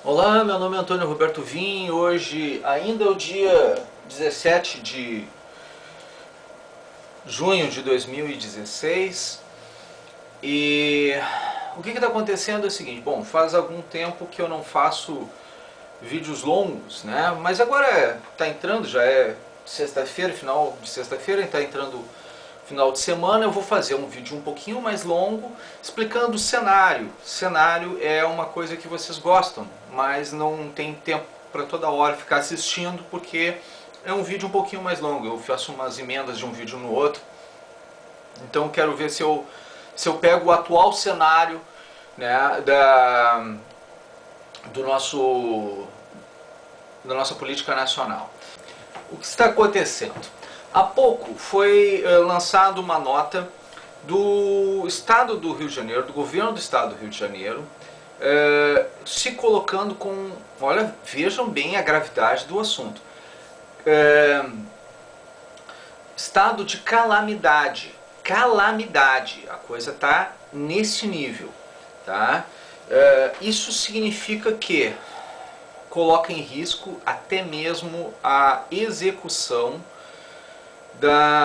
Olá, meu nome é Antônio Roberto Vim. Hoje ainda é o dia 17 de junho de 2016 e o que está acontecendo é o seguinte. Bom, faz algum tempo que eu não faço vídeos longos, né? Mas agora está entrando, já é sexta-feira, final de sexta-feira, está entrando final de semana. Eu vou fazer um vídeo um pouquinho mais longo explicando o cenário. Cenário é uma coisa que vocês gostam, mas não tem tempo para toda hora ficar assistindo, porque é um vídeo um pouquinho mais longo. Eu faço umas emendas de um vídeo no outro. Então quero ver se eu pego o atual cenário, né, da nossa política nacional. O que está acontecendo? Há pouco foi lançada uma nota do Estado do Rio de Janeiro, do governo do Estado do Rio de Janeiro, se colocando com... Olha, vejam bem a gravidade do assunto. Estado de calamidade. Calamidade. A coisa está nesse nível. Tá? Isso significa que coloca em risco até mesmo a execução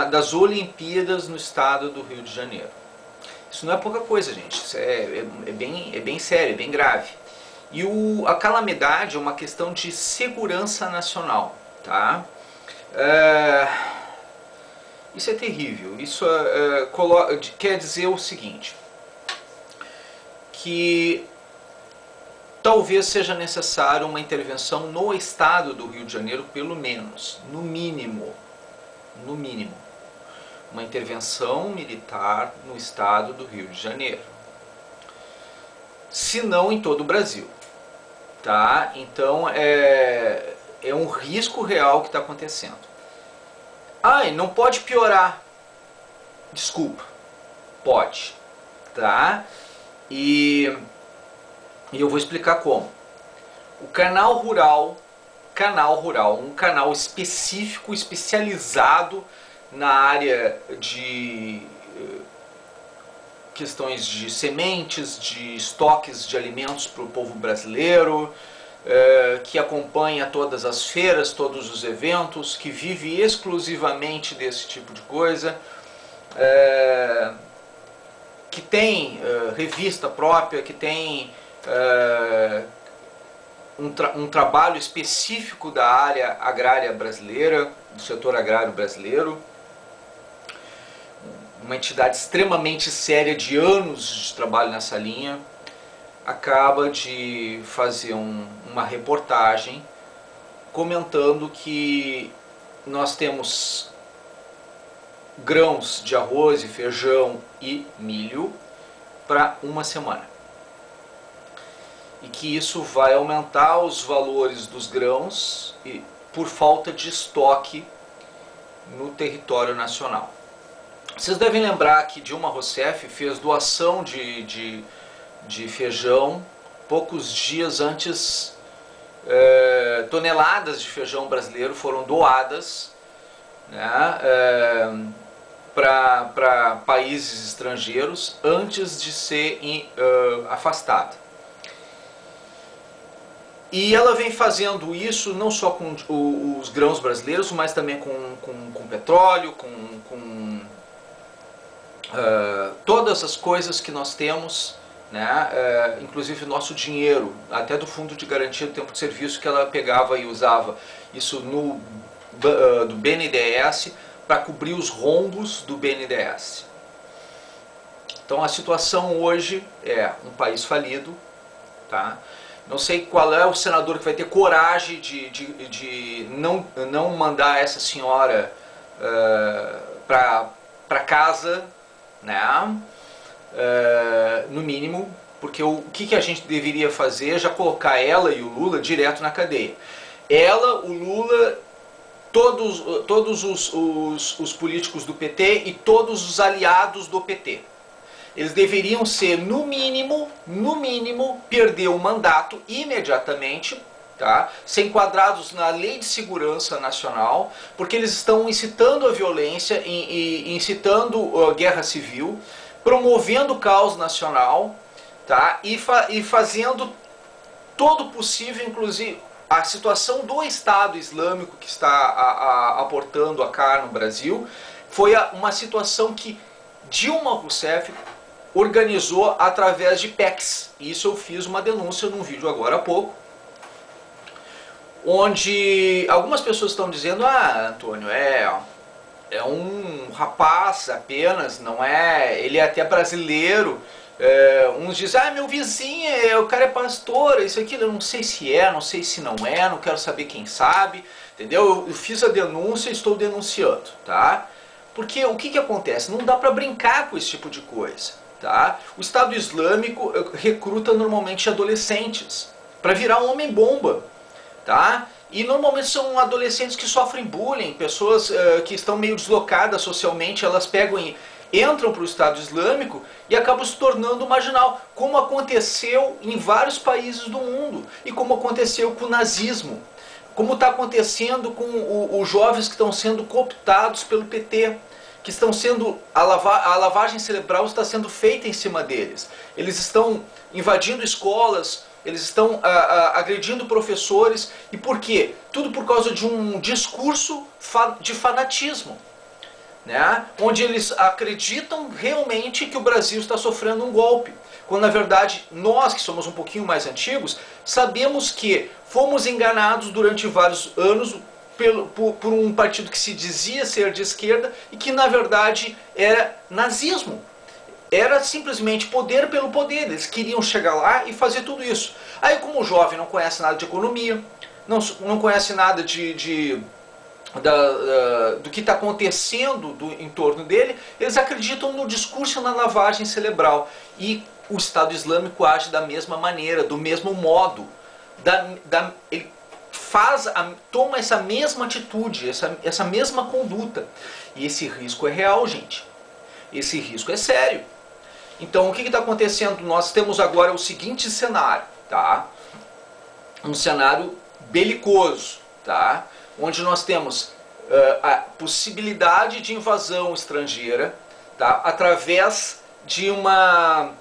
das Olimpíadas no estado do Rio de Janeiro. Isso não é pouca coisa, gente. Isso é bem sério, é bem grave. E a calamidade é uma questão de segurança nacional. Tá? Isso é terrível. Isso quer dizer o seguinte, que talvez seja necessário uma intervenção no estado do Rio de Janeiro, pelo menos, no mínimo, uma intervenção militar no estado do Rio de Janeiro, se não em todo o Brasil, tá? Então é um risco real que está acontecendo. E não pode piorar. Desculpa, pode, tá? E eu vou explicar como. O Canal Rural, um canal específico, especializado na área de questões de sementes, de estoques de alimentos para o povo brasileiro, que acompanha todas as feiras, todos os eventos, que vive exclusivamente desse tipo de coisa, que tem revista própria, que tem um trabalho específico da área agrária brasileira, do setor agrário brasileiro, uma entidade extremamente séria de anos de trabalho nessa linha, acaba de fazer uma reportagem comentando que nós temos grãos de arroz e feijão e milho para uma semana. E que isso vai aumentar os valores dos grãos por falta de estoque no território nacional. Vocês devem lembrar que Dilma Rousseff fez doação de feijão poucos dias antes. Toneladas de feijão brasileiro foram doadas, né, para países estrangeiros antes de ser afastada. E ela vem fazendo isso não só com os grãos brasileiros, mas também com petróleo, com todas as coisas que nós temos, né? Inclusive nosso dinheiro, até do Fundo de Garantia do Tempo de Serviço, que ela pegava e usava isso do BNDES para cobrir os rombos do BNDES. Então a situação hoje é um país falido, tá? Não sei qual é o senador que vai ter coragem de não mandar essa senhora para casa, né? No mínimo, porque o que a gente deveria fazer é já colocar ela e o Lula direto na cadeia. Ela, o Lula, todos os políticos do PT e todos os aliados do PT. Eles deveriam ser, no mínimo, perder o mandato imediatamente, tá? Ser enquadrados na Lei de Segurança Nacional, porque eles estão incitando a violência, incitando a guerra civil, promovendo o caos nacional, tá? E fazendo todo possível, inclusive a situação do Estado Islâmico que está aportando a CAR no Brasil, foi uma situação que Dilma Rousseff organizou através de PECs. Isso eu fiz uma denúncia num vídeo agora há pouco, onde algumas pessoas estão dizendo: ah, Antônio, é um rapaz apenas, não é, ele é até brasileiro. Uns dizem: ah, meu vizinho, o cara é pastor, isso aqui, eu não sei se é, não sei se não é, não quero saber quem sabe, entendeu? Eu fiz a denúncia e estou denunciando, tá? Porque o que acontece? Não dá para brincar com esse tipo de coisa, tá? O Estado Islâmico recruta normalmente adolescentes para virar um homem-bomba, tá? E normalmente são adolescentes que sofrem bullying, pessoas que estão meio deslocadas socialmente, elas entram para o Estado Islâmico e acabam se tornando marginal, como aconteceu em vários países do mundo, e como aconteceu com o nazismo, como está acontecendo com os jovens que estão sendo cooptados pelo PT, que estão sendo, a lavagem cerebral está sendo feita em cima deles. Eles estão invadindo escolas, eles estão agredindo professores. E por quê? Tudo por causa de um discurso de fanatismo, né? Onde eles acreditam realmente que o Brasil está sofrendo um golpe, quando na verdade nós, que somos um pouquinho mais antigos, sabemos que fomos enganados durante vários anos por um partido que se dizia ser de esquerda e que na verdade era nazismo. Era simplesmente poder pelo poder. Eles queriam chegar lá e fazer tudo isso. Aí, como o jovem não conhece nada de economia, não conhece nada do que está acontecendo em torno dele, eles acreditam no discurso e na lavagem cerebral. E o Estado Islâmico age da mesma maneira, do mesmo modo. Ele toma essa mesma atitude, essa mesma conduta. E esse risco é real, gente. Esse risco é sério. Então, o que está acontecendo? Nós temos agora o seguinte cenário, tá? Um cenário belicoso, tá? Onde nós temos a possibilidade de invasão estrangeira, tá? Através de uma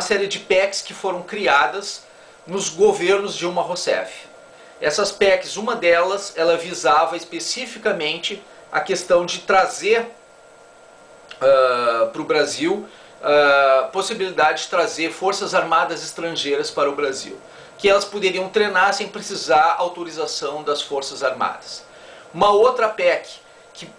série de PECs que foram criadas nos governos Dilma Rousseff. Essas PECs, uma delas, ela visava especificamente a questão de trazer para o Brasil possibilidade de trazer forças armadas estrangeiras para o Brasil, que elas poderiam treinar sem precisar autorização das forças armadas. Uma outra PEC, que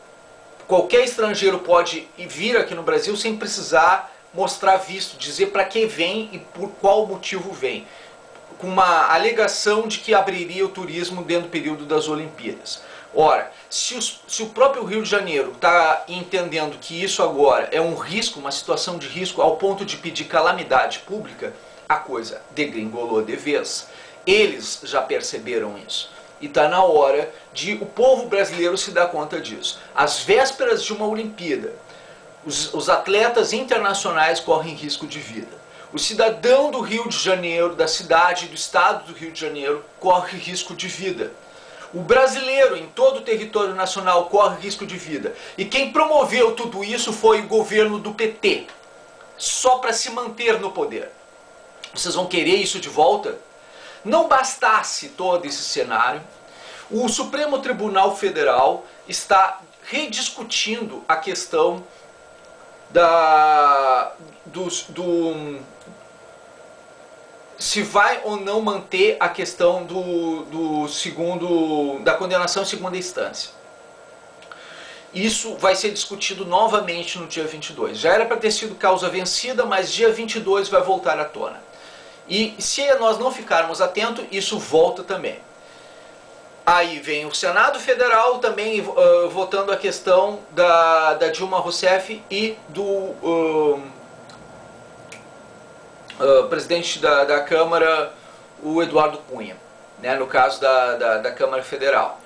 qualquer estrangeiro pode vir aqui no Brasil sem precisar mostrar visto, dizer para que vem e por qual motivo vem, com uma alegação de que abriria o turismo dentro do período das Olimpíadas. Ora, se o próprio Rio de Janeiro está entendendo que isso agora é um risco, uma situação de risco, ao ponto de pedir calamidade pública, a coisa degringolou de vez. Eles já perceberam isso. E está na hora de o povo brasileiro se dar conta disso. Às vésperas de uma Olimpíada, os atletas internacionais correm risco de vida. O cidadão do Rio de Janeiro, da cidade, do estado do Rio de Janeiro, corre risco de vida. O brasileiro em todo o território nacional corre risco de vida. E quem promoveu tudo isso foi o governo do PT, só para se manter no poder. Vocês vão querer isso de volta? Não bastasse todo esse cenário, o Supremo Tribunal Federal está rediscutindo a questão se vai ou não manter a questão da condenação em segunda instância. Isso vai ser discutido novamente no dia 22. Já era para ter sido causa vencida, mas dia 22 vai voltar à tona. E se nós não ficarmos atentos, isso volta também. Aí vem o Senado Federal também votando a questão da Dilma Rousseff e do presidente da Câmara, o Eduardo Cunha, né, no caso da Câmara Federal.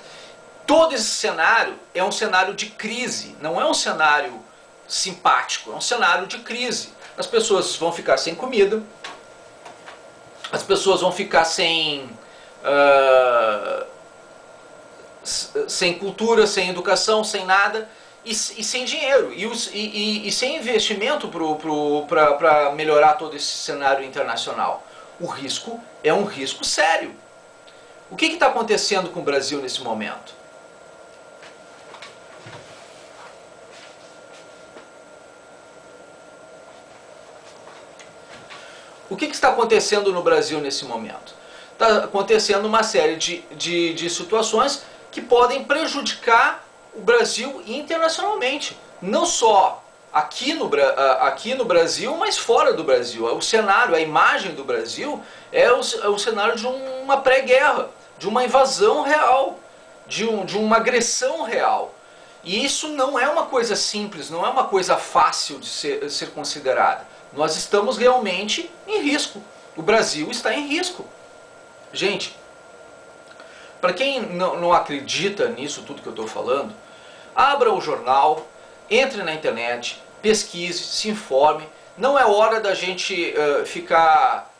Todo esse cenário é um cenário de crise, não é um cenário simpático, é um cenário de crise. As pessoas vão ficar sem comida, as pessoas vão ficar sem cultura, sem educação, sem nada, e sem dinheiro, e sem investimento para melhorar todo esse cenário internacional. O risco é um risco sério. O que está acontecendo com o Brasil nesse momento? O que está acontecendo no Brasil nesse momento? Está acontecendo uma série de situações que podem prejudicar o Brasil internacionalmente. Não só aqui no Brasil, mas fora do Brasil. O cenário, a imagem do Brasil é o cenário de uma pré-guerra, de uma invasão real, de uma agressão real. E isso não é uma coisa simples, não é uma coisa fácil de ser considerada. Nós estamos realmente em risco. O Brasil está em risco. Gente, para quem não acredita nisso tudo que eu estou falando, abra o jornal, entre na internet, pesquise, se informe. Não é hora da gente ficar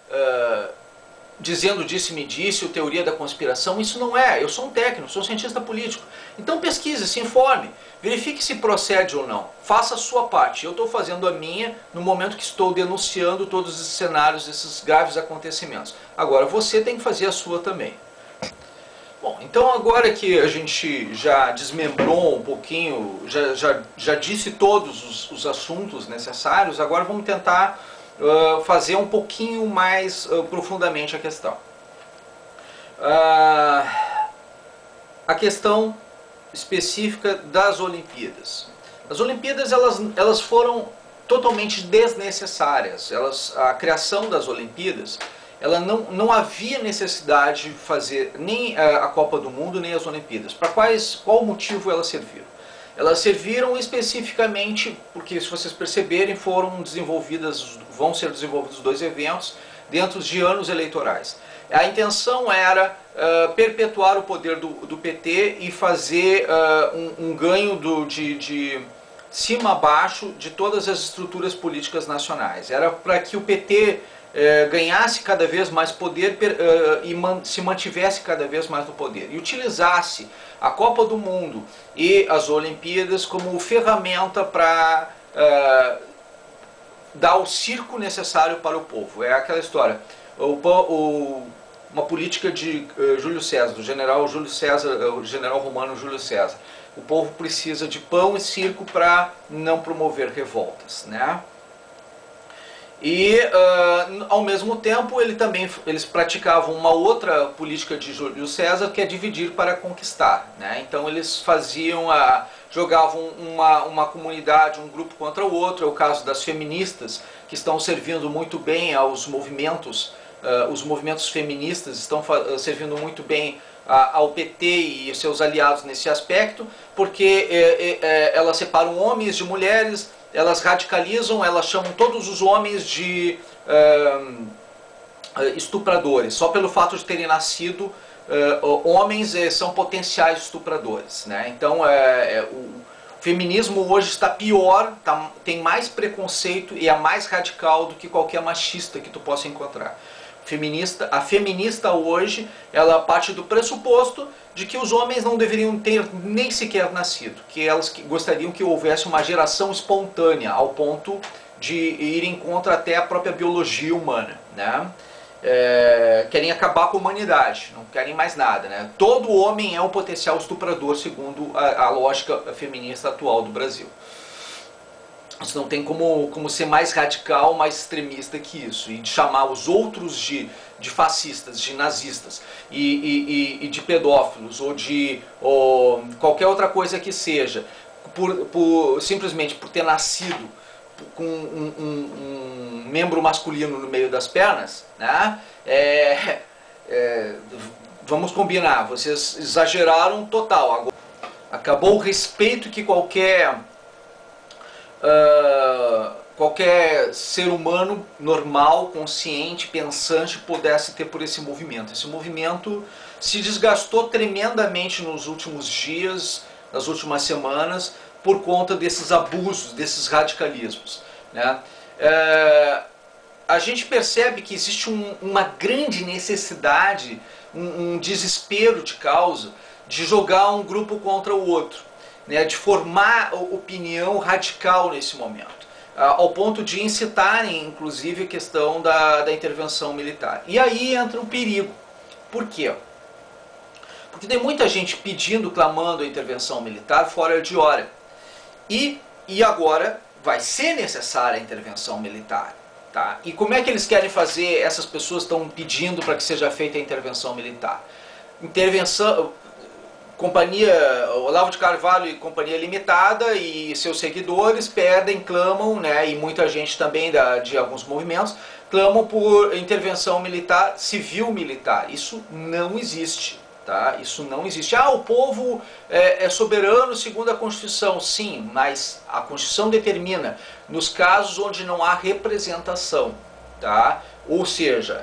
dizendo disse-me-disse, ou teoria da conspiração. Isso não é. Eu sou um técnico, sou um cientista político. Então pesquise, se informe, verifique se procede ou não. Faça a sua parte. Eu estou fazendo a minha no momento que estou denunciando todos os cenários desses graves acontecimentos. Agora você tem que fazer a sua também. Bom, então agora que a gente já desmembrou um pouquinho, já disse todos os assuntos necessários, agora vamos tentar fazer um pouquinho mais profundamente a questão. A questão específica das Olimpíadas. As Olimpíadas elas foram totalmente desnecessárias. A criação das Olimpíadas, ela não havia necessidade de fazer nem a Copa do Mundo nem as Olimpíadas. Para qual motivo elas serviram? Elas serviram especificamente porque, se vocês perceberem, vão ser desenvolvidos dois eventos dentro de anos eleitorais. A intenção era perpetuar o poder do PT e fazer um ganho de cima a baixo de todas as estruturas políticas nacionais. Era para que o PT ganhasse cada vez mais poder e se mantivesse cada vez mais no poder. E utilizasse a Copa do Mundo e as Olimpíadas como ferramenta para dar o circo necessário para o povo. É aquela história. Uma política de Júlio César, do general Júlio César, o general romano Júlio César. O povo precisa de pão e circo para não promover revoltas, né? E, ao mesmo tempo, eles praticavam uma outra política de Júlio César, que é dividir para conquistar, né? Então eles jogavam uma comunidade, um grupo contra o outro. É o caso das feministas, que estão servindo muito bem aos movimentos. Os movimentos feministas estão servindo muito bem ao PT e seus aliados nesse aspecto, porque elas separam homens de mulheres, elas radicalizam, elas chamam todos os homens de estupradores. Só pelo fato de terem nascido homens são potenciais estupradores, né? Então o feminismo hoje está pior, tem mais preconceito e é mais radical do que qualquer machista que tu possa encontrar. A feminista hoje, ela parte do pressuposto de que os homens não deveriam ter nem sequer nascido, que elas gostariam que houvesse uma geração espontânea, ao ponto de irem contra até a própria biologia humana, né? Querem acabar com a humanidade, não querem mais nada, né? Todo homem é um potencial estuprador, segundo a lógica feminista atual do Brasil. Isso não tem como ser mais radical, mais extremista que isso. E de chamar os outros de fascistas, de nazistas, e de pedófilos, ou qualquer outra coisa que seja, simplesmente por ter nascido com um membro masculino no meio das pernas, né? Vamos combinar, vocês exageraram total. Acabou o respeito que qualquer ser humano normal, consciente, pensante pudesse ter por esse movimento. Esse movimento se desgastou tremendamente nos últimos dias, nas últimas semanas, por conta desses abusos, desses radicalismos, né? A gente percebe que existe uma grande necessidade, um desespero de causa, de jogar um grupo contra o outro, né, de formar opinião radical nesse momento. ao ponto de incitarem, inclusive, a questão da intervenção militar. E aí entra o perigo. Por quê? Porque tem muita gente pedindo, clamando a intervenção militar fora de hora. E agora vai ser necessária a intervenção militar. Tá? E como é que eles querem fazer? Essas pessoas estão pedindo para que seja feita a intervenção militar. Companhia Olavo de Carvalho e Companhia Limitada e seus seguidores pedem, clamam, né, e muita gente também de alguns movimentos clamam por intervenção militar, civil-militar. Isso não existe. Tá? Isso não existe. O povo é soberano segundo a Constituição. Sim, mas a Constituição determina nos casos onde não há representação. Tá? Ou seja,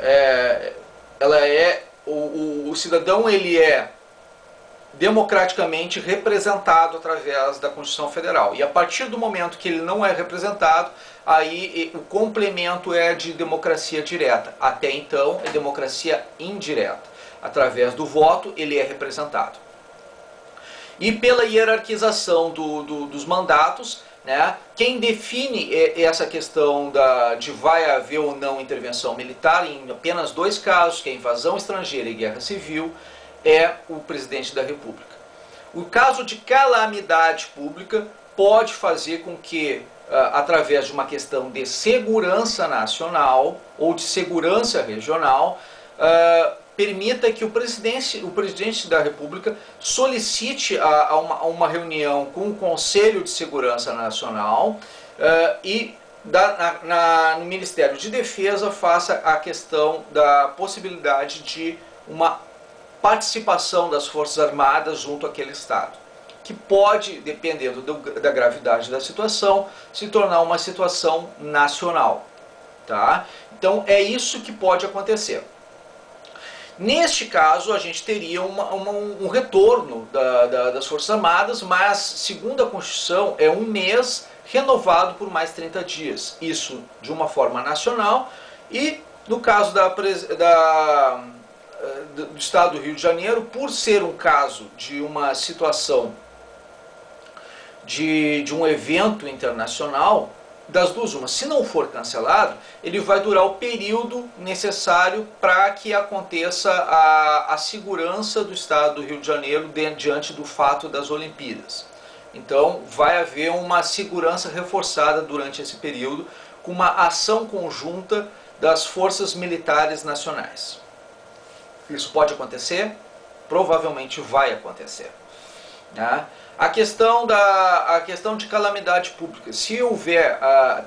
o cidadão ele é democraticamente representado através da Constituição Federal. E a partir do momento que ele não é representado, aí o complemento é de democracia direta. Até então é democracia indireta. Através do voto ele é representado. E pela hierarquização dos mandatos, né, quem define essa questão de vai haver ou não intervenção militar em apenas 2 casos, que é invasão estrangeira e guerra civil, é o presidente da República. O caso de calamidade pública pode fazer com que, através de uma questão de segurança nacional ou de segurança regional, permita que o presidente da República solicite uma reunião com o Conselho de Segurança Nacional e no Ministério de Defesa faça a questão da possibilidade de uma participação das Forças Armadas junto àquele Estado, que pode, dependendo da gravidade da situação, se tornar uma situação nacional. Tá? Então é isso que pode acontecer. Neste caso, a gente teria um retorno das Forças Armadas, mas, segundo a Constituição, é 1 mês renovado por mais 30 dias. Isso de uma forma nacional e, no caso do Estado do Rio de Janeiro, por ser um caso de uma situação de um evento internacional, das duas uma, se não for cancelado, ele vai durar o período necessário para que aconteça a segurança do Estado do Rio de Janeiro diante do fato das Olimpíadas. Então vai haver uma segurança reforçada durante esse período, com uma ação conjunta das forças militares nacionais. Isso pode acontecer? Provavelmente vai acontecer. Né? A questão de calamidade pública, se houver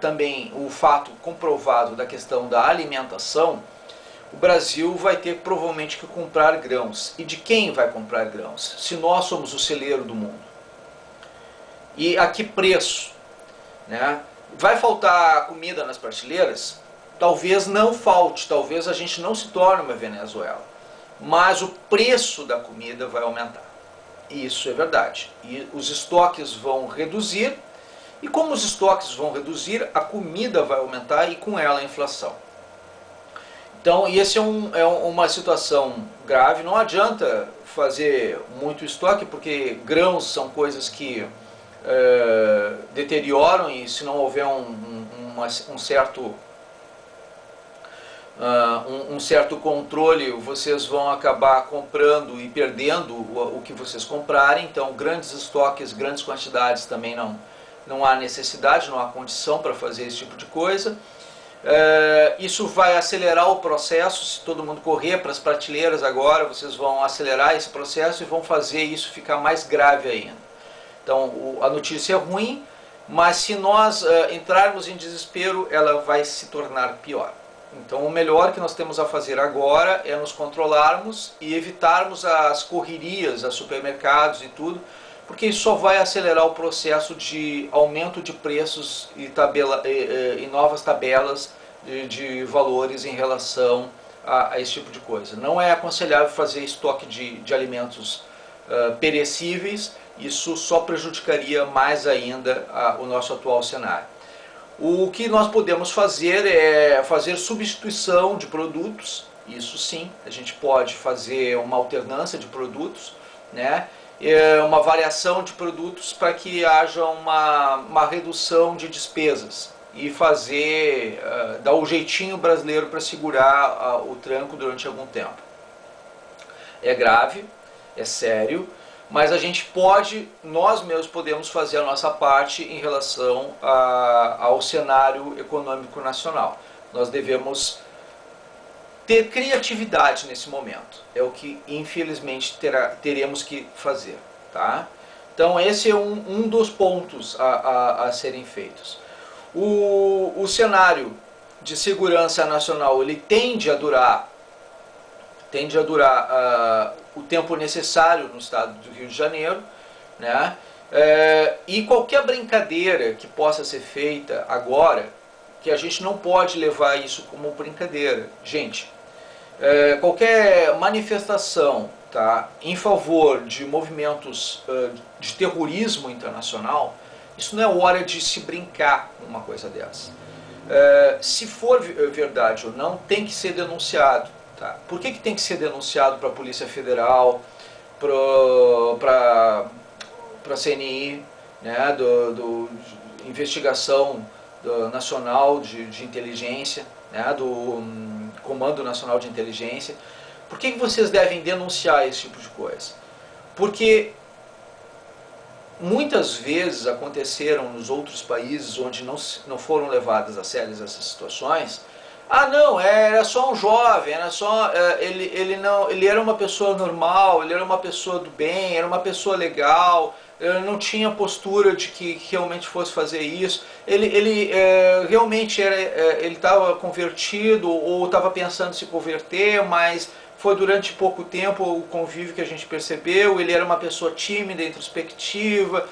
também o fato comprovado da questão da alimentação, o Brasil vai ter provavelmente que comprar grãos. E de quem vai comprar grãos? Se nós somos o celeiro do mundo. E a que preço? Né? Vai faltar comida nas prateleiras? Talvez não falte, talvez a gente não se torne uma Venezuela. Mas o preço da comida vai aumentar. Isso é verdade. E os estoques vão reduzir, e como os estoques vão reduzir, a comida vai aumentar e com ela a inflação. Então, esse é uma situação grave. Não adianta fazer muito estoque, porque grãos são coisas que deterioram, e se não houver um certo controle, vocês vão acabar comprando e perdendo o que vocês comprarem. Então, grandes estoques, grandes quantidades também não há necessidade, não há condição para fazer esse tipo de coisa. Isso vai acelerar o processo. Se todo mundo correr para as prateleiras agora, vocês vão acelerar esse processo e vão fazer isso ficar mais grave ainda. Então, a notícia é ruim, mas se nós entrarmos em desespero, ela vai se tornar pior. Então, o melhor que nós temos a fazer agora é nos controlarmos e evitarmos as correrias a supermercados e tudo, porque isso só vai acelerar o processo de aumento de preços e novas tabelas de valores em relação a esse tipo de coisa. Não é aconselhável fazer estoque de alimentos perecíveis, isso só prejudicaria mais ainda o nosso atual cenário. O que nós podemos fazer é fazer substituição de produtos. Isso sim, a gente pode fazer uma alternância de produtos, né? Uma variação de produtos para que haja uma redução de despesas. e fazer, dar o jeitinho brasileiro para segurar o tranco durante algum tempo. É grave, é sério, mas a gente pode, nós mesmos podemos fazer a nossa parte em relação ao cenário econômico nacional. Nós devemos ter criatividade nesse momento, é o que infelizmente teremos que fazer, tá? Então esse é um dos pontos a serem feitos. O cenário de segurança nacional, ele tende a durar o tempo necessário no estado do Rio de Janeiro, né? E qualquer brincadeira que possa ser feita agora, que a gente não pode levar isso como brincadeira. Gente, qualquer manifestação, tá, em favor de movimentos de terrorismo internacional, isso não é hora de se brincar com uma coisa dessa. Se for verdade ou não, tem que ser denunciado. Tá? Por que tem que ser denunciado para a Polícia Federal, para a CNI, né, do investigação nacional de inteligência, né, do Comando Nacional de Inteligência? Por que vocês devem denunciar esse tipo de coisa? Porque muitas vezes aconteceram nos outros países onde não foram levadas a sério essas situações. Ah, não, era só um jovem, era só, ele era uma pessoa normal, ele era uma pessoa do bem, era uma pessoa legal, não tinha postura de que realmente fosse fazer isso. Ele realmente ele estava convertido ou estava pensando em se converter, mas foi durante pouco tempo o convívio que a gente percebeu. Ele era uma pessoa tímida, introspectiva,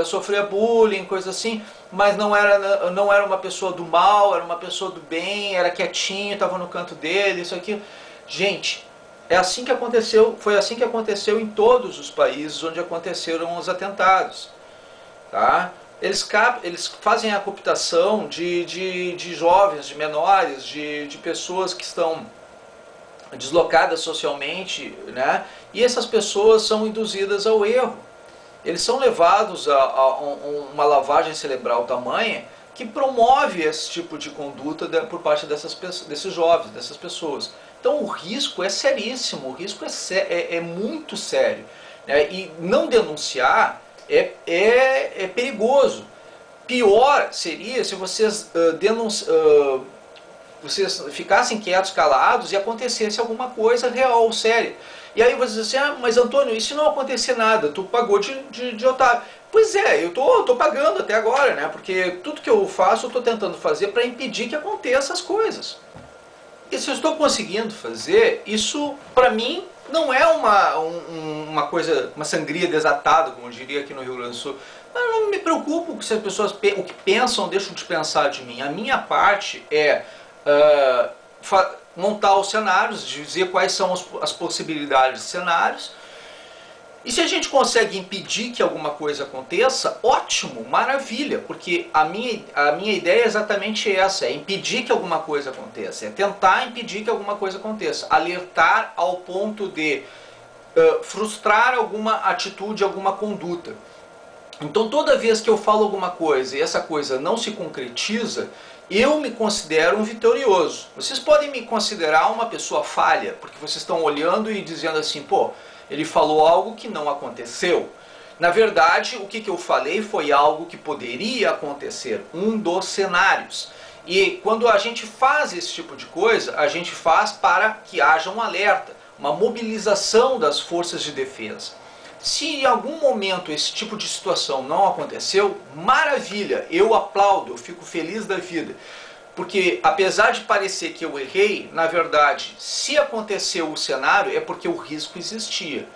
sofria bullying, coisa assim, mas não era uma pessoa do mal, era uma pessoa do bem, era quietinho, estava no canto dele, isso aqui. Gente, é assim que aconteceu, foi assim que aconteceu em todos os países onde aconteceram os atentados. Tá? Eles fazem a cooptação de jovens, de menores, de pessoas que estão deslocadas socialmente, né? E essas pessoas são induzidas ao erro. Eles são levados a uma lavagem cerebral tamanha que promove esse tipo de conduta por parte desses jovens, dessas pessoas. Então o risco é seríssimo, o risco é muito sério, né? E não denunciar é perigoso. Pior seria se vocês vocês ficassem quietos, calados, e acontecesse alguma coisa real ou séria. E aí você diz assim, ah, mas Antônio, e se não acontecer nada? Tu pagou de otário. Pois é, eu tô pagando até agora, né? Porque tudo que eu faço, eu estou tentando fazer para impedir que aconteçam as coisas. E se eu estou conseguindo fazer, isso para mim não é uma coisa, uma sangria desatada, como eu diria aqui no Rio Grande do Sul. Eu não me preocupo se as pessoas o que pensam, deixam de pensar de mim. A minha parte é montar os cenários, dizer quais são as possibilidades de cenários. E se a gente consegue impedir que alguma coisa aconteça, ótimo, maravilha, porque a minha ideia é exatamente essa, é impedir que alguma coisa aconteça, é tentar impedir que alguma coisa aconteça, alertar ao ponto de frustrar alguma atitude, alguma conduta. Então toda vez que eu falo alguma coisa e essa coisa não se concretiza, eu me considero um vitorioso. Vocês podem me considerar uma pessoa falha, porque vocês estão olhando e dizendo assim, pô, ele falou algo que não aconteceu. Na verdade, o que eu falei foi algo que poderia acontecer, um dos cenários. E quando a gente faz esse tipo de coisa, a gente faz para que haja um alerta, uma mobilização das forças de defesa. Se em algum momento esse tipo de situação não aconteceu, maravilha, eu aplaudo, eu fico feliz da vida. Porque apesar de parecer que eu errei, na verdade, se aconteceu o cenário é porque o risco existia.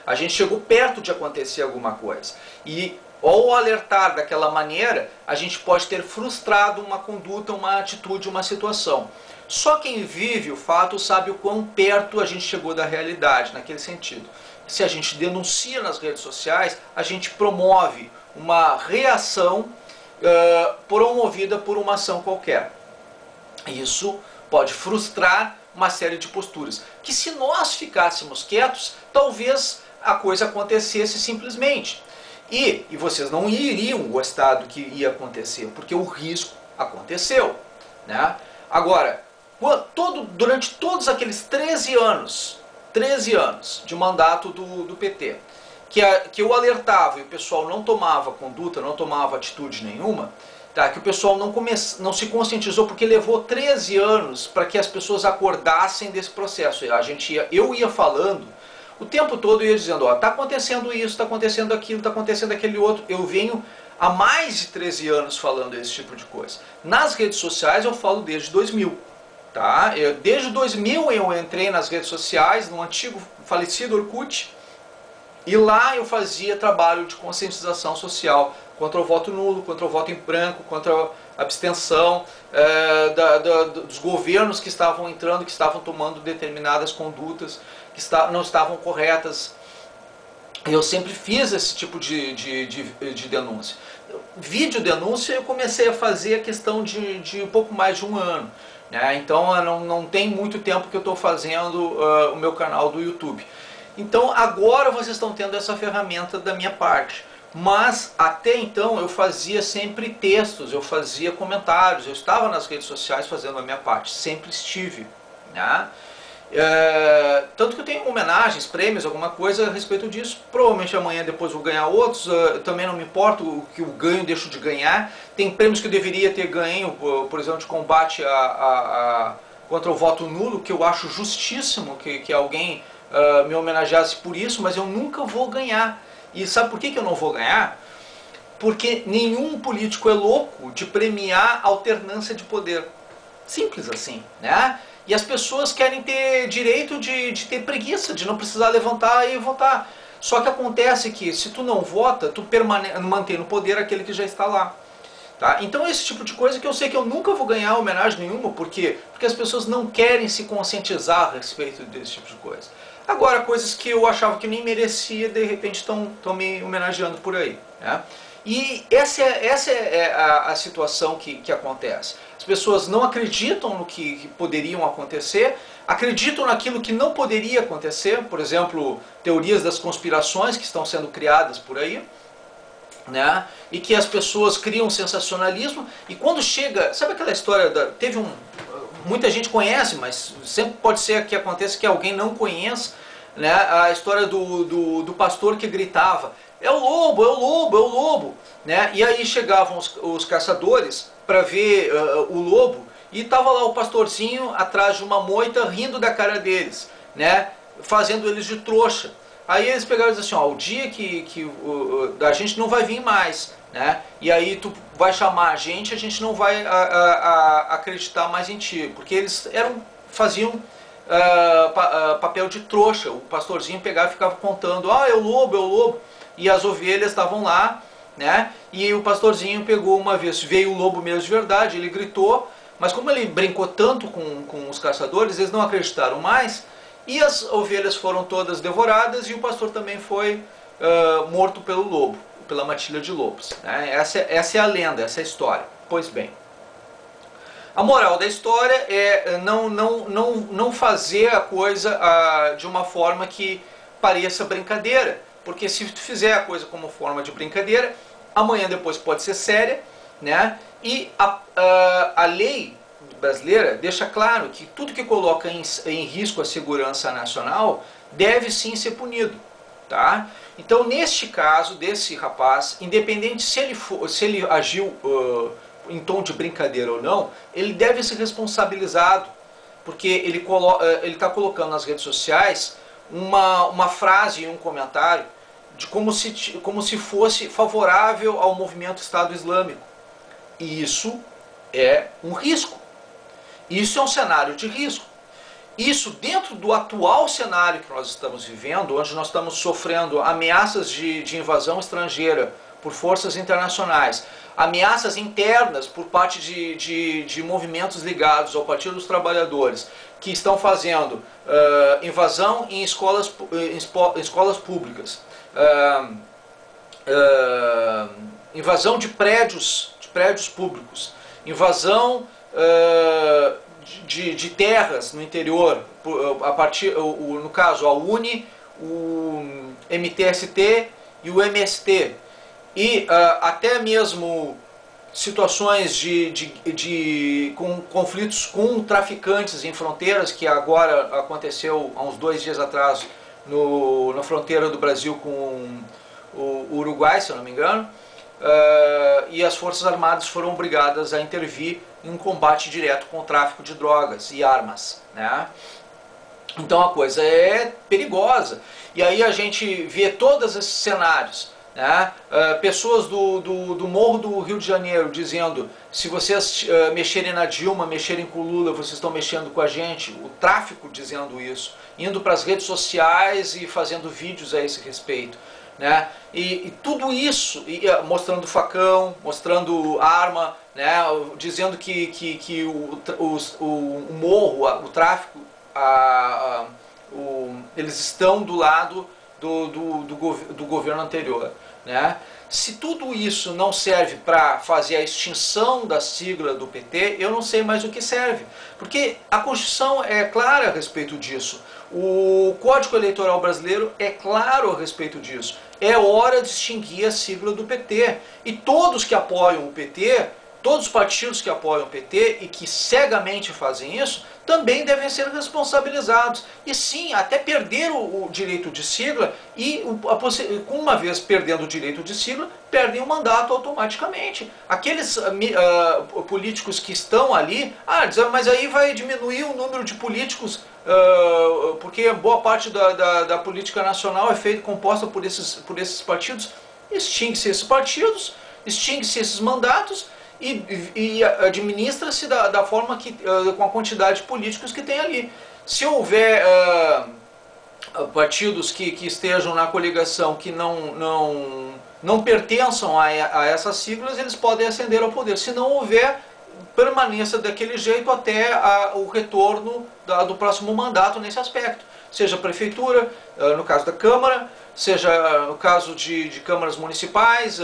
A gente chegou perto de acontecer alguma coisa. E ao alertar daquela maneira, a gente pode ter frustrado uma conduta, uma atitude, uma situação. Só quem vive o fato sabe o quão perto a gente chegou da realidade, naquele sentido. Se a gente denuncia nas redes sociais, a gente promove uma reação promovida por uma ação qualquer. Isso pode frustrar uma série de posturas, que se nós ficássemos quietos, talvez a coisa acontecesse simplesmente. E vocês não iriam gostar do que ia acontecer, porque o risco Aconteceu, né? Agora, durante todos aqueles 13 anos de mandato do PT, que eu alertava e o pessoal não tomava conduta, não tomava atitude nenhuma, tá? Que o pessoal não se conscientizou, porque levou 13 anos para que as pessoas acordassem desse processo. Eu ia falando o tempo todo, eu ia dizendo, ó, tá acontecendo isso, tá acontecendo aquilo, tá acontecendo aquele outro. Eu venho há mais de 13 anos falando esse tipo de coisa. Nas redes sociais eu falo desde 2000. Tá? Desde 2000 eu entrei nas redes sociais, no antigo falecido Orkut, e lá eu fazia trabalho de conscientização social contra o voto nulo, contra o voto em branco, contra a abstenção, dos governos que estavam entrando, que estavam tomando determinadas condutas, que não estavam corretas. Eu sempre fiz esse tipo de denúncia. Vídeo denúncia eu comecei a fazer a questão de um pouco mais de um ano. Então não tem muito tempo que eu estou fazendo o meu canal do YouTube. Então agora vocês estão tendo essa ferramenta da minha parte. Mas até então eu fazia sempre textos, eu fazia comentários, eu estava nas redes sociais fazendo a minha parte, sempre estive. Né? Tanto que eu tenho homenagens, prêmios, alguma coisa a respeito disso. Provavelmente amanhã depois vou ganhar outros, também não me importo o que eu ganho, deixo de ganhar. Tem prêmios que eu deveria ter ganho, por exemplo, de combate contra o voto nulo, que eu acho justíssimo que alguém me homenageasse por isso, mas eu nunca vou ganhar. E sabe por que eu não vou ganhar? Porque nenhum político é louco de premiar alternância de poder. Simples assim, né? E as pessoas querem ter direito de ter preguiça, de não precisar levantar e votar. Só que acontece que se tu não vota, tu mantém no poder aquele que já está lá. Tá? Então esse tipo de coisa que eu sei que eu nunca vou ganhar homenagem nenhuma, porque as pessoas não querem se conscientizar a respeito desse tipo de coisa. Agora, coisas que eu achava que nem merecia, de repente estão me homenageando por aí. Né? E essa é a situação que acontece. As pessoas não acreditam no que poderiam acontecer, acreditam naquilo que não poderia acontecer, por exemplo, teorias das conspirações que estão sendo criadas por aí, né? E que as pessoas criam sensacionalismo, e quando chega, sabe aquela história, muita gente conhece, mas sempre pode ser que aconteça que alguém não conheça, né? A história do pastor que gritava, é o lobo, é o lobo, é o lobo, né? E aí chegavam os caçadores para ver o lobo, e estava lá o pastorzinho atrás de uma moita rindo da cara deles, né? Fazendo eles de trouxa. Aí eles pegaram e disseram assim, ó, o dia que a gente não vai vir mais, né? E aí tu vai chamar a gente não vai acreditar mais em ti, porque eles faziam papel de trouxa. O pastorzinho pegava e ficava contando, é o lobo, é o lobo, e as ovelhas estavam lá, né? E o pastorzinho pegou uma vez, veio o lobo mesmo de verdade, ele gritou, mas como ele brincou tanto com os caçadores, eles não acreditaram mais, e as ovelhas foram todas devoradas, e o pastor também foi morto pelo lobo, pela matilha de lobos. Né? Essa é a lenda, essa é a história. Pois bem, a moral da história é não fazer a coisa de uma forma que pareça brincadeira, porque se tu fizer a coisa como forma de brincadeira, amanhã depois pode ser séria, né? E a lei brasileira deixa claro que tudo que coloca em risco a segurança nacional deve sim ser punido. Tá? Então, neste caso desse rapaz, independente se ele agiu em tom de brincadeira ou não, ele deve ser responsabilizado, porque ele está colocando nas redes sociais uma frase e um comentário de como se fosse favorável ao movimento Estado Islâmico. E isso é um risco. Isso é um cenário de risco. Isso dentro do atual cenário que nós estamos vivendo, onde nós estamos sofrendo ameaças de invasão estrangeira por forças internacionais, ameaças internas por parte de movimentos ligados ao Partido dos Trabalhadores, que estão fazendo invasão em escolas públicas, invasão de prédios públicos, invasão de terras no interior, no caso a UNE, o MTST e o MST, e até mesmo situações com conflitos com traficantes em fronteiras, que agora aconteceu há uns 2 dias atrás na fronteira do Brasil com o Uruguai, se eu não me engano, e as Forças Armadas foram obrigadas a intervir em um combate direto com o tráfico de drogas e armas, né? Então a coisa é perigosa. E aí a gente vê todos esses cenários, né? Pessoas do Morro do Rio de Janeiro dizendo: se vocês mexerem na Dilma, mexerem com o Lula, vocês estão mexendo com a gente. O tráfico dizendo isso, indo para as redes sociais e fazendo vídeos a esse respeito, né? E tudo isso, mostrando facão, mostrando arma, né? Dizendo que o morro, o tráfico, eles estão do lado do governo anterior, né? Se tudo isso não serve para fazer a extinção da sigla do PT, eu não sei mais o que serve, porque a Constituição é clara a respeito disso, o Código Eleitoral brasileiro é claro a respeito disso. É hora de extinguir a sigla do PT, e todos que apoiam o PT, todos os partidos que apoiam o PT e que cegamente fazem isso, também devem ser responsabilizados. E sim, até perder o direito de sigla, e uma vez perdendo o direito de sigla, perdem o mandato automaticamente. Aqueles políticos que estão ali, mas aí vai diminuir o número de políticos, porque boa parte da política nacional é composta por esses partidos. Extingue-se esses partidos, extingue-se esses mandatos, e administra-se da forma com a quantidade de políticos que tem ali. Se houver partidos que estejam na coligação que não pertençam a essas siglas, eles podem ascender ao poder. Se não houver, permaneça daquele jeito até o retorno do próximo mandato nesse aspecto. Seja prefeitura, no caso da Câmara, seja no caso de câmaras municipais,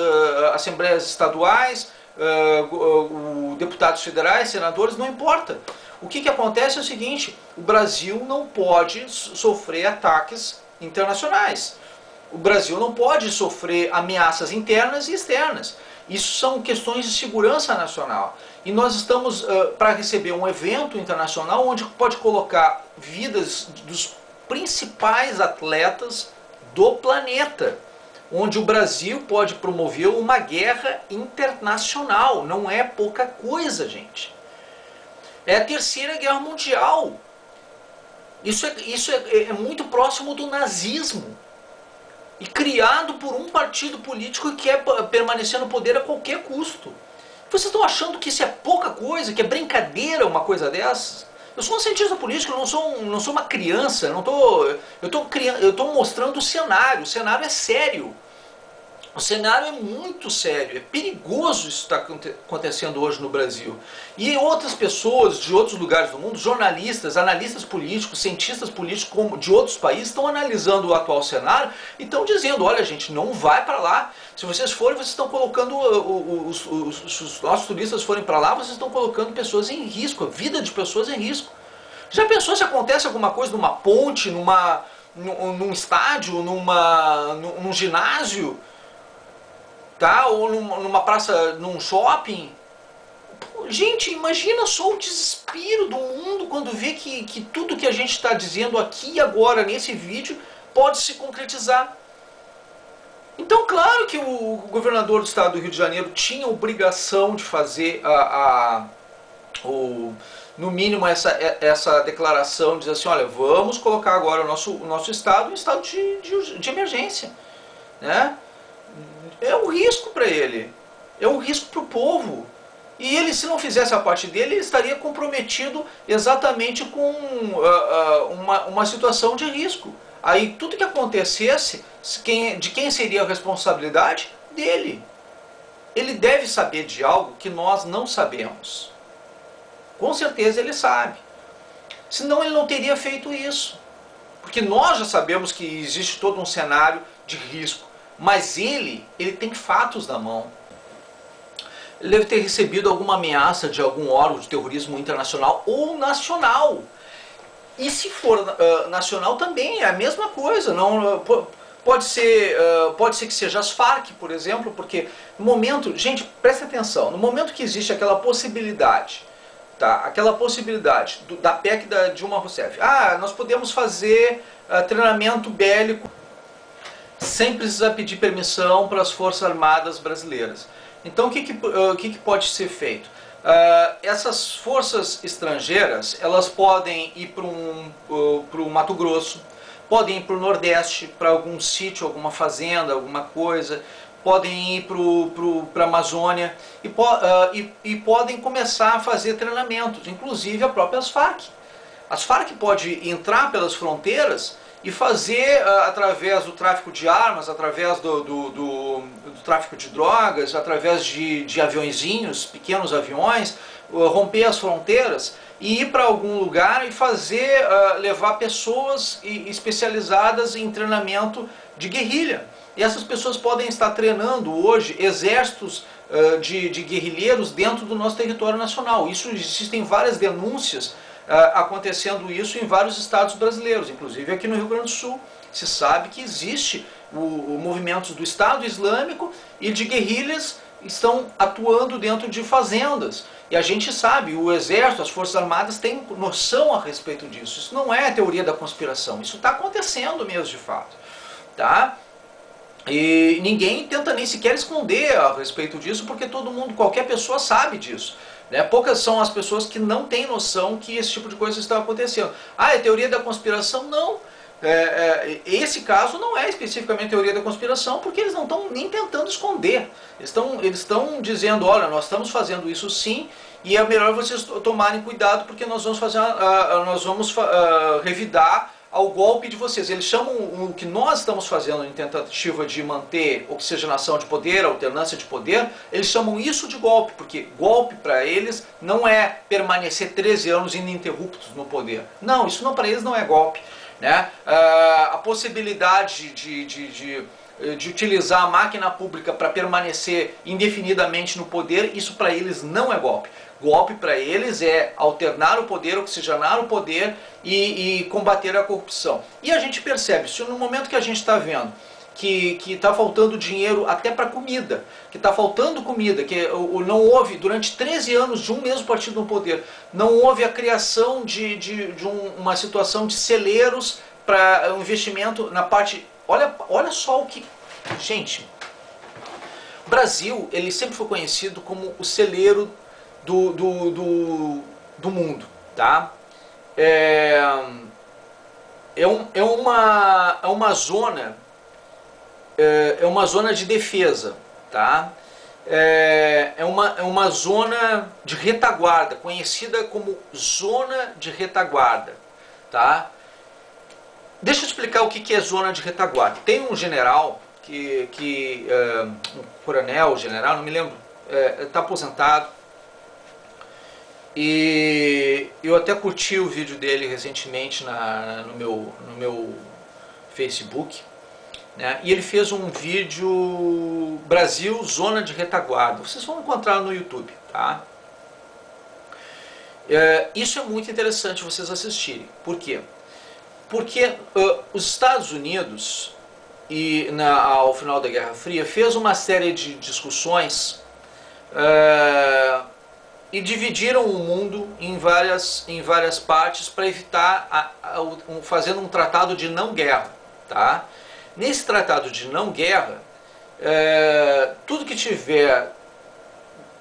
assembleias estaduais, deputados federais, senadores, não importa. O que acontece é o seguinte: o Brasil não pode sofrer ataques internacionais. O Brasil não pode sofrer ameaças internas e externas. Isso são questões de segurança nacional. E nós estamos para receber um evento internacional onde pode colocar vidas dos principais atletas do planeta, onde o Brasil pode promover uma guerra internacional. Não é pouca coisa, gente. É a Terceira Guerra Mundial. Isso é muito próximo do nazismo. E criado por um partido político que quer permanecer no poder a qualquer custo. Vocês estão achando que isso é pouca coisa, que é brincadeira uma coisa dessas? Eu sou um cientista político, eu não sou uma criança, eu estou mostrando o cenário é sério. O cenário é muito sério, é perigoso isso que está acontecendo hoje no Brasil. E outras pessoas de outros lugares do mundo, jornalistas, analistas políticos, cientistas políticos de outros países, estão analisando o atual cenário e estão dizendo: olha, gente, não vai para lá. Se vocês forem, vocês estão colocando, se os nossos turistas forem para lá, vocês estão colocando pessoas em risco, a vida de pessoas em risco. Já pensou se acontece alguma coisa numa ponte, num estádio, num ginásio? Tá? Ou numa praça, num shopping? Gente, imagina só o desespero do mundo quando vê que tudo que a gente está dizendo aqui e agora nesse vídeo pode se concretizar. Então, claro que o governador do estado do Rio de Janeiro tinha obrigação de fazer no mínimo essa declaração, dizer assim: olha, vamos colocar agora o nosso estado em estado de emergência, né? É um risco para ele, é um risco para o povo. E ele, se não fizesse a parte dele, ele estaria comprometido exatamente com uma situação de risco. Aí tudo que acontecesse, de quem seria a responsabilidade? Dele. Ele deve saber de algo que nós não sabemos. Com certeza ele sabe. Senão ele não teria feito isso. Porque nós já sabemos que existe todo um cenário de risco. Mas ele tem fatos na mão. Ele deve ter recebido alguma ameaça de algum órgão de terrorismo internacional ou nacional. E se for nacional também é a mesma coisa. pode ser que seja as Farc, por exemplo, porque no momento, gente, presta atenção, no momento que existe aquela possibilidade, tá? Aquela possibilidade da PEC da Dilma Rousseff, nós podemos fazer treinamento bélico sem precisar pedir permissão para as Forças Armadas brasileiras. Então o que pode ser feito? Essas forças estrangeiras, elas podem ir para o Mato Grosso, podem ir para o Nordeste, para algum sítio, alguma fazenda, alguma coisa, podem ir para a Amazônia e podem começar a fazer treinamentos, inclusive as próprias Farc. As Farc podem entrar pelas fronteiras e fazer, através do tráfico de armas, através do tráfico de drogas, através de aviõezinhos, pequenos aviões, romper as fronteiras e ir para algum lugar e fazer, levar pessoas especializadas em treinamento de guerrilha. E essas pessoas podem estar treinando hoje exércitos de guerrilheiros dentro do nosso território nacional. Existem várias denúncias acontecendo isso em vários estados brasileiros, inclusive aqui no Rio Grande do Sul. Se sabe que existe o movimento do Estado Islâmico e de guerrilhas estão atuando dentro de fazendas. E a gente sabe, o Exército, as Forças Armadas têm noção a respeito disso. Isso não é teoria da conspiração, isso está acontecendo mesmo de fato. Tá? E ninguém tenta nem sequer esconder a respeito disso, porque todo mundo, qualquer pessoa sabe disso. Né? Poucas são as pessoas que não têm noção que esse tipo de coisa está acontecendo. É teoria da conspiração? Não. Esse caso não é especificamente teoria da conspiração, porque eles não estão nem tentando esconder. Eles estão dizendo, olha, nós estamos fazendo isso sim, e é melhor vocês tomarem cuidado, porque nós vamos revidar ao golpe de vocês. Eles chamam o que nós estamos fazendo em tentativa de manter oxigenação de poder, alternância de poder, eles chamam isso de golpe, porque golpe para eles não é permanecer 13 anos ininterruptos no poder. Não, isso não, para eles não é golpe. Né? A possibilidade de utilizar a máquina pública para permanecer indefinidamente no poder, isso para eles não é golpe. Golpe para eles é alternar o poder, oxigenar o poder e combater a corrupção. E a gente percebe, se no momento que a gente está vendo que está faltando dinheiro até para comida, que está faltando comida, que não houve, durante 13 anos de um mesmo partido no poder, não houve a criação de uma situação de celeiros para um investimento na parte... Olha só o que... Gente, o Brasil, ele sempre foi conhecido como o celeiro do mundo, tá? É uma zona de defesa, tá? É uma zona de retaguarda, conhecida como zona de retaguarda, tá? Deixa eu explicar o que é zona de retaguarda. Tem um general, um coronel, general, não me lembro, está aposentado, e eu até curti o vídeo dele recentemente no meu Facebook, né? E ele fez um vídeo Brasil, zona de retaguarda. Vocês vão encontrar no YouTube, tá? Isso é muito interessante vocês assistirem. Por quê? Porque os Estados Unidos, ao final da Guerra Fria, fez uma série de discussões e dividiram o mundo em várias partes para evitar, fazendo um tratado de não guerra, tá? Nesse tratado de não guerra, tudo que tiver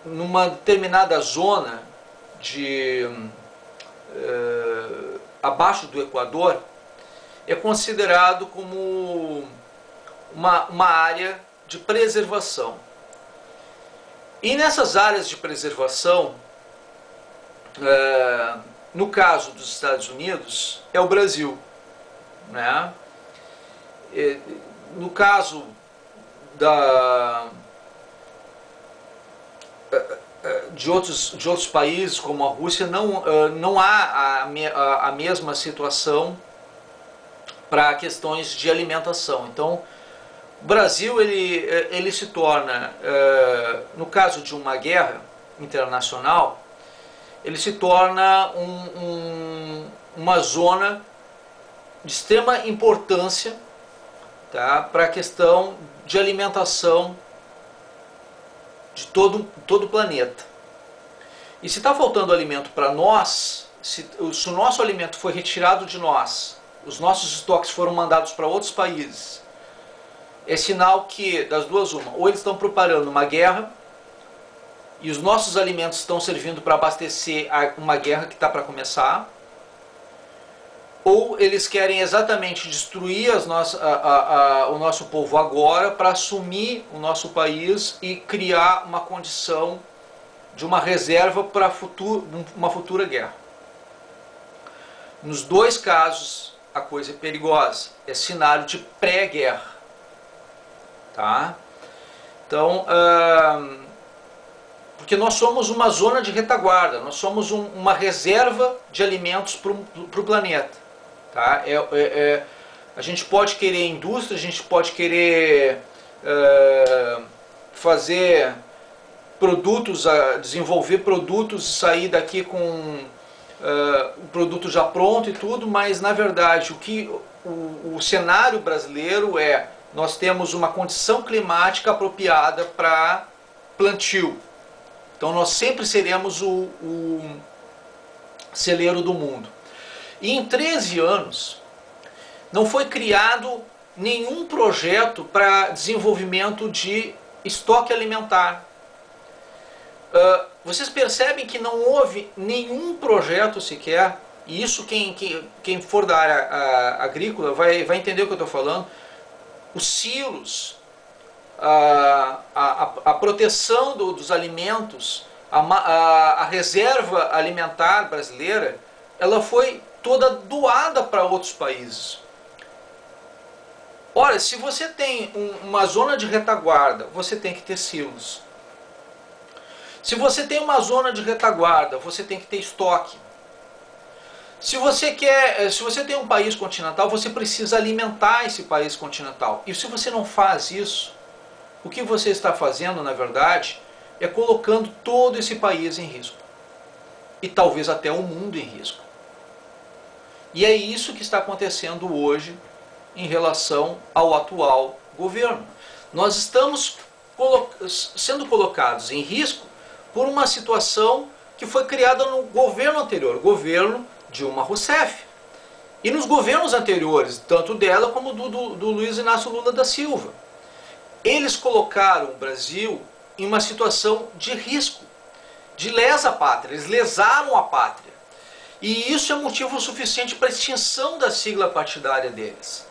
numa determinada zona abaixo do Equador é considerado como uma área de preservação. E nessas áreas de preservação, no caso dos Estados Unidos, é o Brasil, né? No caso de outros países, como a Rússia, não há a mesma situação para questões de alimentação. Então, o Brasil ele se torna, no caso de uma guerra internacional, ele se torna uma zona de extrema importância tá, para a questão de alimentação de todo o planeta. E se está faltando alimento para nós, se o nosso alimento foi retirado de nós, os nossos estoques foram mandados para outros países, é sinal que, das duas uma, ou eles estão preparando uma guerra, e os nossos alimentos estão servindo para abastecer uma guerra que está para começar, ou eles querem exatamente destruir o nosso povo agora para assumir o nosso país e criar uma condição de uma reserva para uma futura guerra. Nos dois casos, a coisa é perigosa, é cenário de pré-guerra. Tá? Então, porque nós somos uma zona de retaguarda, nós somos uma reserva de alimentos para o planeta. Tá? A gente pode querer indústria, a gente pode querer fazer produtos, desenvolver produtos e sair daqui com o produto já pronto e tudo, mas na verdade o cenário brasileiro nós temos uma condição climática apropriada para plantio. Então nós sempre seremos o celeiro do mundo. E em 13 anos não foi criado nenhum projeto para desenvolvimento de estoque alimentar. Vocês percebem que não houve nenhum projeto sequer, e isso quem for da área agrícola vai entender o que eu estou falando. Os silos, a proteção dos alimentos, a reserva alimentar brasileira, ela foi toda doada para outros países. Ora, se você tem uma zona de retaguarda, você tem que ter silos. Se você tem uma zona de retaguarda, você tem que ter estoque. Se você tem um país continental, você precisa alimentar esse país continental. E se você não faz isso, o que você está fazendo, na verdade, é colocando todo esse país em risco. E talvez até o mundo em risco. E é isso que está acontecendo hoje em relação ao atual governo. Nós estamos sendo colocados em risco por uma situação que foi criada no governo anterior, o governo Dilma Rousseff. E nos governos anteriores, tanto dela como do Luiz Inácio Lula da Silva. Eles colocaram o Brasil em uma situação de risco, de lesa pátria, eles lesaram a pátria. E isso é motivo suficiente para a extinção da sigla partidária deles.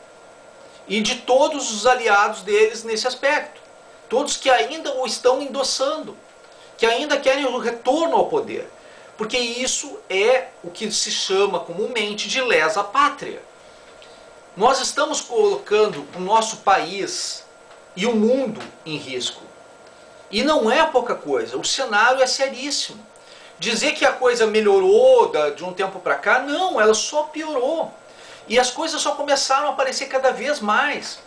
E de todos os aliados deles nesse aspecto. Todos que ainda o estão endossando, que ainda querem o retorno ao poder. Porque isso é o que se chama comumente de lesa pátria. Nós estamos colocando o nosso país e o mundo em risco. E não é pouca coisa, o cenário é seríssimo. Dizer que a coisa melhorou de um tempo para cá, não, ela só piorou. E as coisas só começaram a aparecer cada vez mais.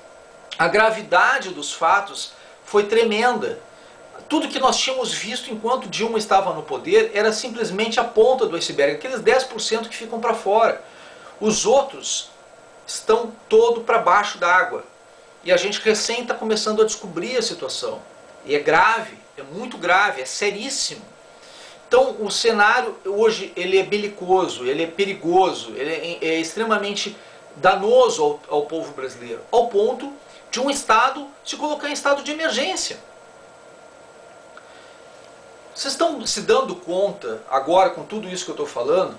A gravidade dos fatos foi tremenda. Tudo que nós tínhamos visto enquanto Dilma estava no poder era simplesmente a ponta do iceberg, aqueles 10% que ficam para fora. Os outros estão todo para baixo d'água. E a gente recém está começando a descobrir a situação. E é grave, é muito grave, é seríssimo. Então o cenário hoje ele é belicoso, ele é perigoso, ele é extremamente danoso ao povo brasileiro, ao ponto de um Estado se colocar em estado de emergência. Vocês estão se dando conta, agora com tudo isso que eu estou falando,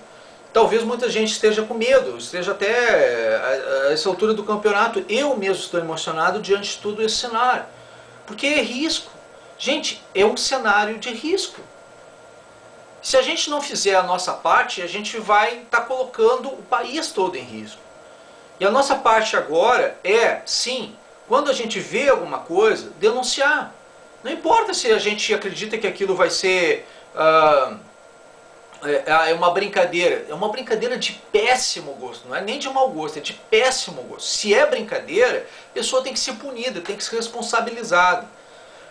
talvez muita gente esteja com medo, esteja até a essa altura do campeonato, eu mesmo estou emocionado diante de todo esse cenário, porque é risco. Gente, é um cenário de risco. Se a gente não fizer a nossa parte, a gente vai estar colocando o país todo em risco. E a nossa parte agora é, sim, quando a gente vê alguma coisa, denunciar. Não importa se a gente acredita que aquilo vai ser uma brincadeira. É uma brincadeira de péssimo gosto, não é nem de mau gosto, é de péssimo gosto. Se é brincadeira, a pessoa tem que ser punida, tem que ser responsabilizada.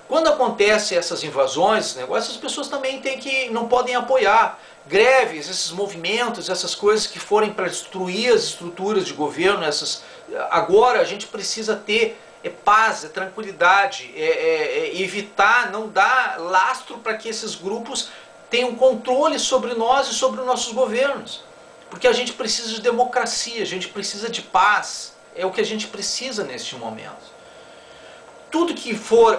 Quando acontecem essas invasões, esses negócios, as pessoas também não podem apoiar. Greves, esses movimentos, essas coisas que forem para destruir as estruturas de governo, essas Agora a gente precisa ter paz, tranquilidade, evitar, não dar lastro para que esses grupos tenham controle sobre nós e sobre os nossos governos. Porque a gente precisa de democracia, a gente precisa de paz, é o que a gente precisa neste momento. Tudo que for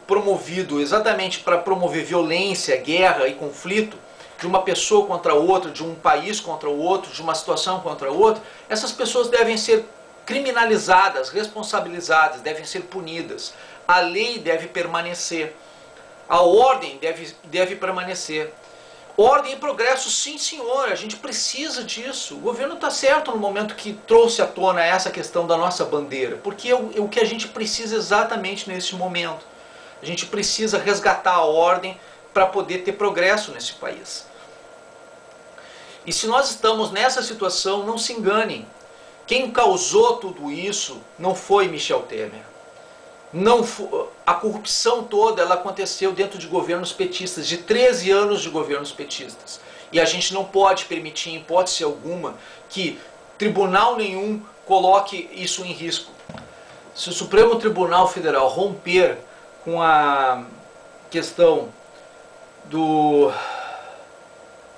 promovido exatamente para promover violência, guerra e conflito, de uma pessoa contra outra, de um país contra o outro, de uma situação contra outra, essas pessoas devem ser criminalizadas, responsabilizadas, devem ser punidas. A lei deve permanecer. A ordem deve permanecer. Ordem e progresso, sim senhor, a gente precisa disso. O governo está certo no momento que trouxe à tona essa questão da nossa bandeira, porque é o que a gente precisa exatamente nesse momento. A gente precisa resgatar a ordem para poder ter progresso nesse país. E se nós estamos nessa situação, não se enganem. Quem causou tudo isso não foi Michel Temer. Não foi, a corrupção toda ela aconteceu dentro de governos petistas, de 13 anos de governos petistas. E a gente não pode permitir, em hipótese alguma, que tribunal nenhum coloque isso em risco. Se o Supremo Tribunal Federal romper com a questão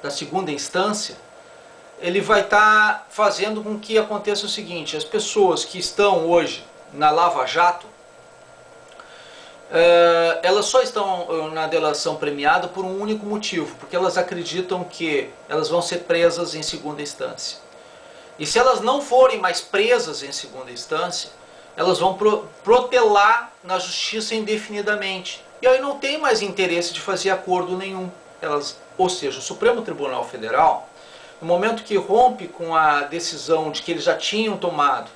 da segunda instância, ele vai estar fazendo com que aconteça o seguinte: as pessoas que estão hoje na Lava Jato, elas só estão na delação premiada por um único motivo, porque elas acreditam que elas vão ser presas em segunda instância. E se elas não forem mais presas em segunda instância, elas vão protelar na justiça indefinidamente. E aí não tem mais interesse de fazer acordo nenhum. Ou seja, o Supremo Tribunal Federal, no momento que rompe com a decisão de que eles já tinham tomado,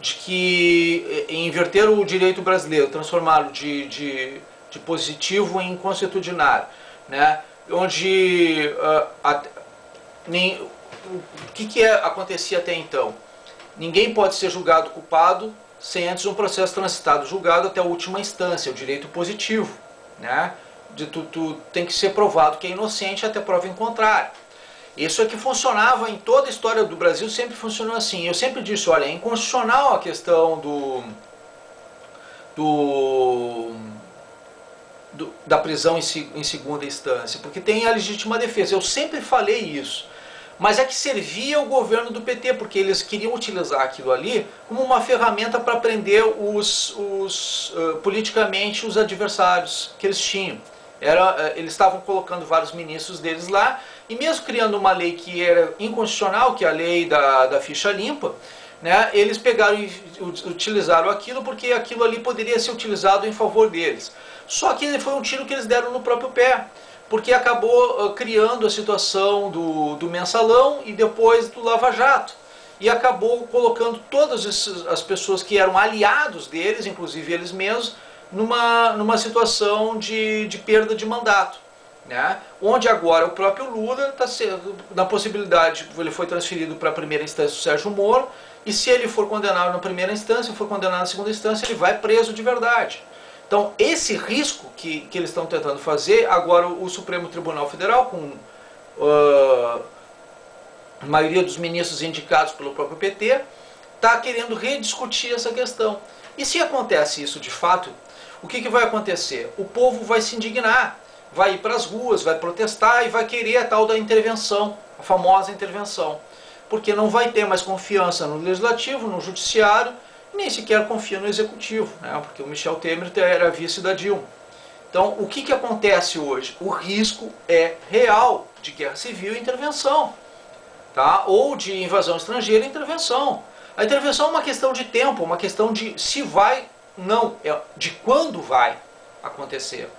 de que inverteram o direito brasileiro, transformá-lo de positivo em consuetudinário, né? Onde o que acontecia até então? Ninguém pode ser julgado culpado sem antes um processo transitado julgado até a última instância, o direito positivo, né? Tu tem que ser provado que é inocente até prova em contrário. Isso é que funcionava em toda a história do Brasil, sempre funcionou assim. Eu sempre disse, olha, é inconstitucional a questão da prisão em segunda instância, porque tem a legítima defesa. Eu sempre falei isso. Mas é que servia ao governo do PT, porque eles queriam utilizar aquilo ali como uma ferramenta para prender politicamente os adversários que eles tinham. Eles estavam colocando vários ministros deles lá, e mesmo criando uma lei que era inconstitucional, que é a lei da ficha limpa, né, eles pegaram e utilizaram aquilo porque aquilo ali poderia ser utilizado em favor deles. Só que foi um tiro que eles deram no próprio pé, porque acabou criando a situação do mensalão e depois do Lava Jato. E acabou colocando todas as pessoas que eram aliados deles, inclusive eles mesmos, numa situação de perda de mandato, né? Onde agora o próprio Lula está sendo, na possibilidade, ele foi transferido para a primeira instância do Sérgio Moro, e se ele for condenado na primeira instância, for condenado na segunda instância, ele vai preso de verdade. Então esse risco que eles estão tentando fazer, agora o Supremo Tribunal Federal, com a maioria dos ministros indicados pelo próprio PT, está querendo rediscutir essa questão. E se acontece isso de fato, o que vai acontecer? O povo vai se indignar, vai ir para as ruas, vai protestar e vai querer a tal da intervenção, a famosa intervenção. Porque não vai ter mais confiança no Legislativo, no Judiciário, nem sequer confia no Executivo, né? Porque o Michel Temer era vice da Dilma. Então, o que acontece hoje? O risco é real de guerra civil e intervenção, tá? Ou de invasão estrangeira e intervenção. A intervenção é uma questão de tempo, uma questão de se vai, não, é de quando vai acontecer.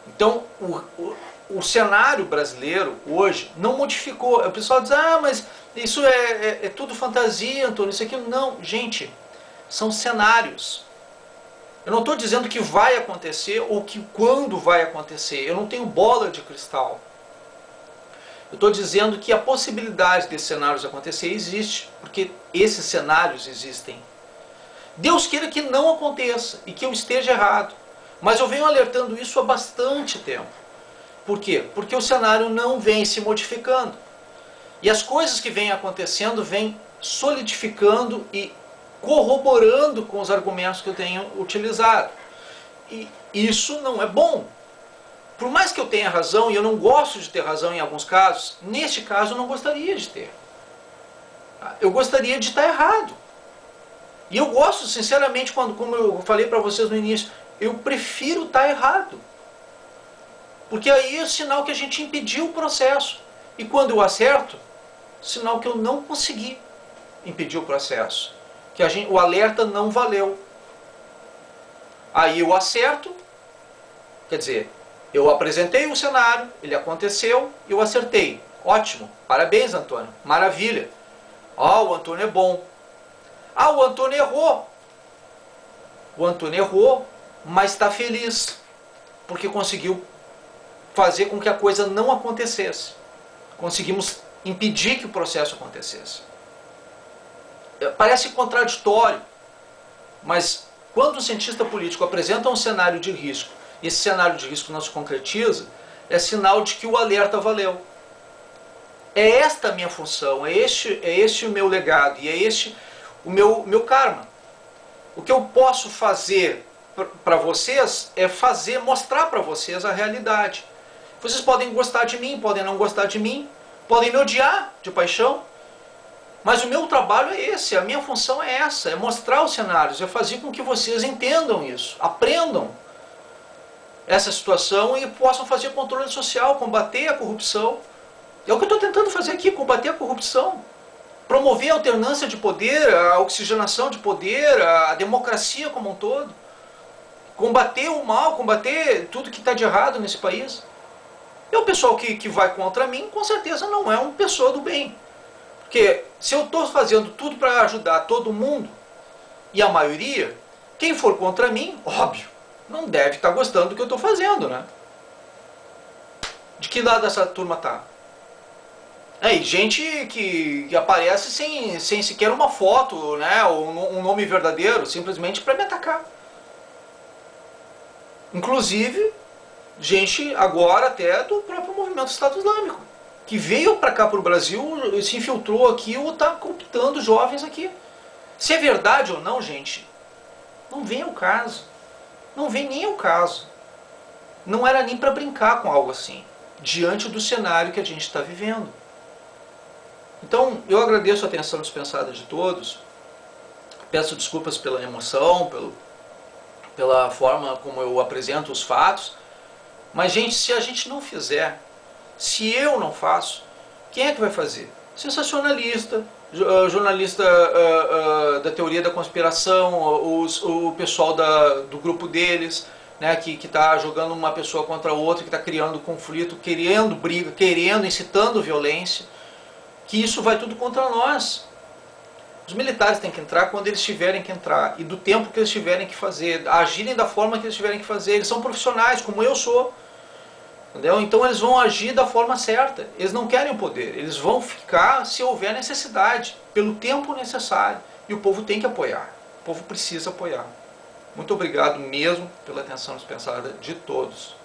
Então, o cenário brasileiro hoje não modificou. O pessoal diz, mas isso é tudo fantasia, Antônio, isso aqui. Não, gente, são cenários. Eu não estou dizendo que vai acontecer ou que quando vai acontecer. Eu não tenho bola de cristal. Eu estou dizendo que a possibilidade desses cenários acontecer existe, porque esses cenários existem. Deus queira que não aconteça e que eu esteja errado. Mas eu venho alertando isso há bastante tempo. Por quê? Porque o cenário não vem se modificando. E as coisas que vêm acontecendo vêm solidificando e corroborando com os argumentos que eu tenho utilizado. E isso não é bom. Por mais que eu tenha razão, e eu não gosto de ter razão em alguns casos, neste caso eu não gostaria de ter. Eu gostaria de estar errado. E eu gosto, sinceramente, como eu falei para vocês no início, eu prefiro estar errado. Porque aí é sinal que a gente impediu o processo. E quando eu acerto, sinal que eu não consegui impedir o processo. Que o alerta não valeu. Aí eu acerto, quer dizer, eu apresentei o cenário, ele aconteceu e eu acertei. Ótimo, parabéns, Antônio, maravilha. O Antônio é bom. O Antônio errou. O Antônio errou, mas está feliz, porque conseguiu fazer com que a coisa não acontecesse. Conseguimos impedir que o processo acontecesse. Parece contraditório, mas quando um cientista político apresenta um cenário de risco, e esse cenário de risco não se concretiza, é sinal de que o alerta valeu. É esta a minha função, é este o meu legado, e é este o meu karma. O que eu posso fazer para vocês é mostrar para vocês a realidade. Vocês podem gostar de mim, podem não gostar de mim, podem me odiar de paixão, mas o meu trabalho é esse, a minha função é essa, é mostrar os cenários, é fazer com que vocês entendam isso, aprendam essa situação e possam fazer controle social, combater a corrupção. É o que eu estou tentando fazer aqui, combater a corrupção. Promover a alternância de poder, a oxigenação de poder, a democracia como um todo. Combater o mal, combater tudo que está de errado nesse país. E o pessoal que vai contra mim, com certeza não é uma pessoa do bem. Porque se eu estou fazendo tudo para ajudar todo mundo, e a maioria, quem for contra mim, óbvio, não deve estar gostando do que eu estou fazendo, né? De que lado essa turma está? E gente que aparece sem sequer uma foto, né, ou um nome verdadeiro, simplesmente para me atacar. Inclusive, gente agora até do próprio movimento Estado Islâmico, que veio para cá, para o Brasil, se infiltrou aqui ou está cooptando jovens aqui. Se é verdade ou não, gente, não vem ao caso. Não vem nem ao caso. Não era nem para brincar com algo assim, diante do cenário que a gente está vivendo. Então, eu agradeço a atenção dispensada de todos, peço desculpas pela emoção, pela forma como eu apresento os fatos, mas, gente, se a gente não fizer, se eu não faço, quem é que vai fazer? Sensacionalista, jornalista da teoria da conspiração, o pessoal do grupo deles, né, que está jogando uma pessoa contra a outra, que está criando conflito, querendo briga, incitando violência, que isso vai tudo contra nós. Os militares têm que entrar quando eles tiverem que entrar, e do tempo que eles tiverem que fazer, agirem da forma que eles tiverem que fazer. Eles são profissionais, como eu sou. Entendeu? Então eles vão agir da forma certa. Eles não querem o poder, eles vão ficar se houver necessidade, pelo tempo necessário. E o povo tem que apoiar. O povo precisa apoiar. Muito obrigado mesmo pela atenção dispensada de todos.